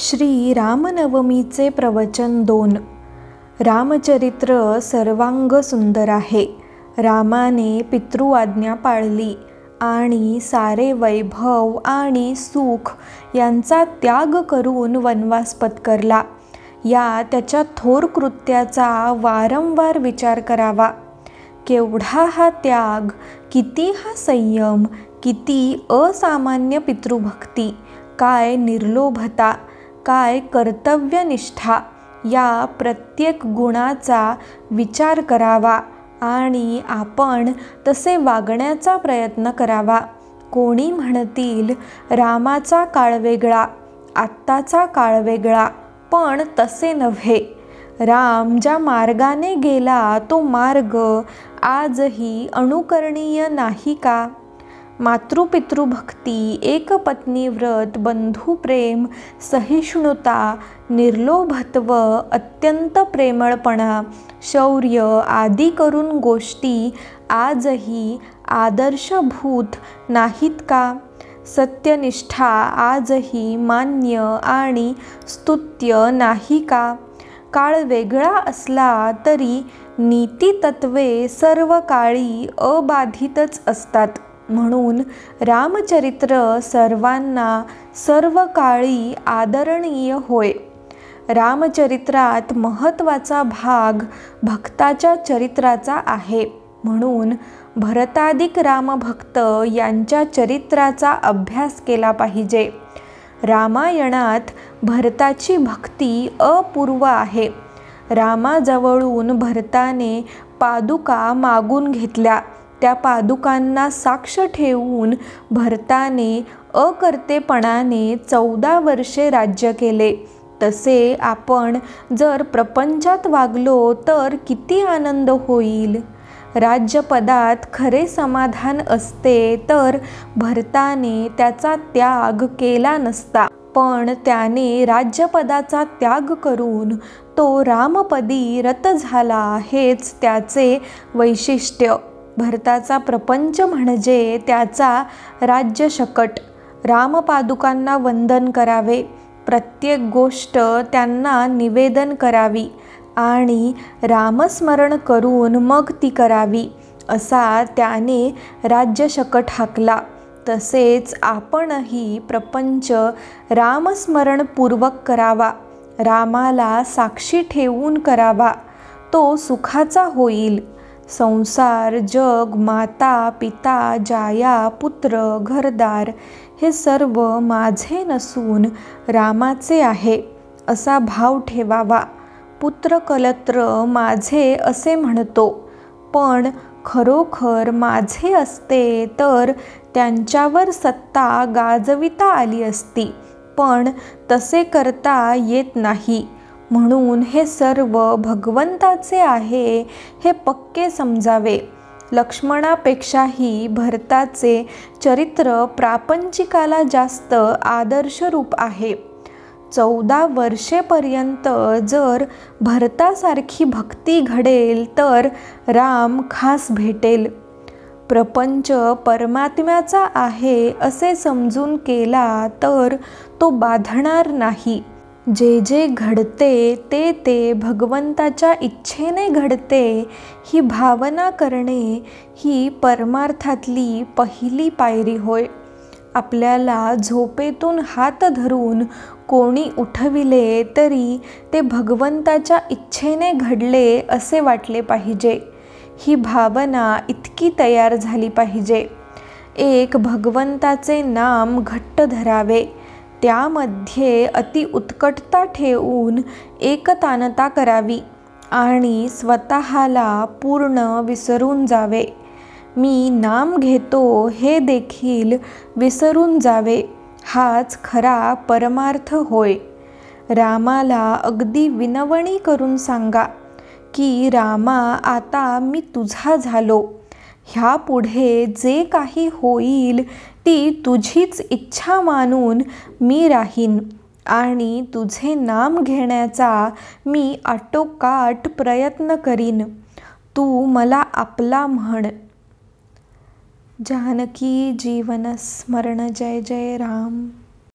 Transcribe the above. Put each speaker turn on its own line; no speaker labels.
श्री रामनवमीचे प्रवचन 2. रामचरित्र सर्वांग सुंदर आहे. रामाने पितृआज्ञा पाळली आणि सारे वैभव आणि सुख यांचा त्याग करून वनवास पत्करला. या त्याच्या थोर कृत्याचा वारंवार विचार करावा. केवढा हा त्याग, किती हा संयम, किती असामान्य पितृभक्ती, काय निर्लोभता, काय कर्तव्यनिष्ठा, या प्रत्येक गुणाचा विचार करावा आणि आपण तसे वागण्याचा प्रयत्न करावा. कोणी म्हणतील रामाचा काळ वेगळा, आत्ताचा काळ वेगळा, पण तसे नव्हे. राम ज्या मार्गाने गेला तो मार्ग आजही अनुकरणीय नाही का? मातृपितृभक्ती, एकपत्नी व्रत, बंधुप्रेम, सहिष्णुता, निर्लोभत्व, अत्यंत प्रेमळपणा, शौर्य आदी करून गोष्टी आजही आदर्शभूत नाहीत का? सत्यनिष्ठा आजही मान्य आणि स्तुत्य नाही का? काळ वेगळा असला तरी नीतितत्वे सर्व काळी अबाधितच असतात. म्हणून रामचरित्र सर्वांना सर्व काळी आदरणीय होय. रामचरित्रात महत्त्वाचा भाग भक्ताच्या चरित्राचा आहे. म्हणून भरतादिक रामभक्त यांच्या चरित्राचा अभ्यास केला पाहिजे. रामायणात भरताची भक्ती अपूर्व आहे. रामाजवळून भरताने पादुका मागून घेतल्या. त्या पादुकांना साक्ष ठेवून भरताने अकर्तेपणाने 14 वर्षे राज्य केले. तसे आपण जर प्रपंचात वागलो तर किती आनंद होईल. राज्यपदात खरे समाधान असते तर भरताने त्याचा त्याग केला नसता. पण त्याने राज्यपदाचा त्याग करून तो रामपदी रत झाला, हेच त्याचे वैशिष्ट्य. भरताचा प्रपंच म्हणजे त्याचा राज्यशकट. रामपादुकांना वंदन करावे, प्रत्येक गोष्ट त्यांना निवेदन करावी आणि रामस्मरण करून मग ती करावी, असा त्याने राज्यशकट हाकला. तसेच आपणही प्रपंच रामस्मरणपूर्वक करावा. रामाला साक्षी ठेवून करावा, तो सुखाचा होईल. संसार, जग, माता, पिता, जाया, पुत्र, घरदार हे सर्व माझे नसून रामाचे आहे, असा भाव ठेवावा. पुत्रकलत्र माझे असे म्हणतो, पण खरोखर माझे असते तर त्यांच्यावर सत्ता गाजविता आली असती, पण तसे करता येत नाही. म्हणून हे सर्व भगवंताचे आहे हे पक्के समजावे. लक्ष्मणापेक्षाही भरताचे चरित्र प्रापंचिकाला जास्त आदर्शरूप आहे. 14 वर्षेपर्यंत जर भरतासारखी भक्ती घडेल तर राम खास भेटेल. प्रपंच परमात्म्याचा आहे असे समजून केला तर तो बाधणार नाही. जे जे घडते ते ते भगवंताच्या इच्छेने घडते, ही भावना करणे ही परमार्थातली पहिली पायरी होय. आपल्याला झोपेतून हात धरून कोणी उठविले तरी ते भगवंताच्या इच्छेने घडले असे वाटले पाहिजे. ही भावना इतकी तयार झाली पाहिजे. एक भगवंताचे नाम घट्ट धरावे, त्यामध्ये अति उत्कटता ठेवून एकतानता करावी आणि स्वतःला पूर्ण विसरून जावे. मी नाम घेतो हे देखील विसरून जावे. हाच खरा परमार्थ होय. रामाला अगदी विनवणी करून सांगा की रामा, आता मी तुझा झालो. ह्यापुढे जे काही होईल ती तुझीच इच्छा मानून मी राहीन आणि तुझे नाम घेण्याचा मी आटोकाट प्रयत्न करीन. तू मला आपला म्हण. जानकी जीवन स्मरण. जय जय राम.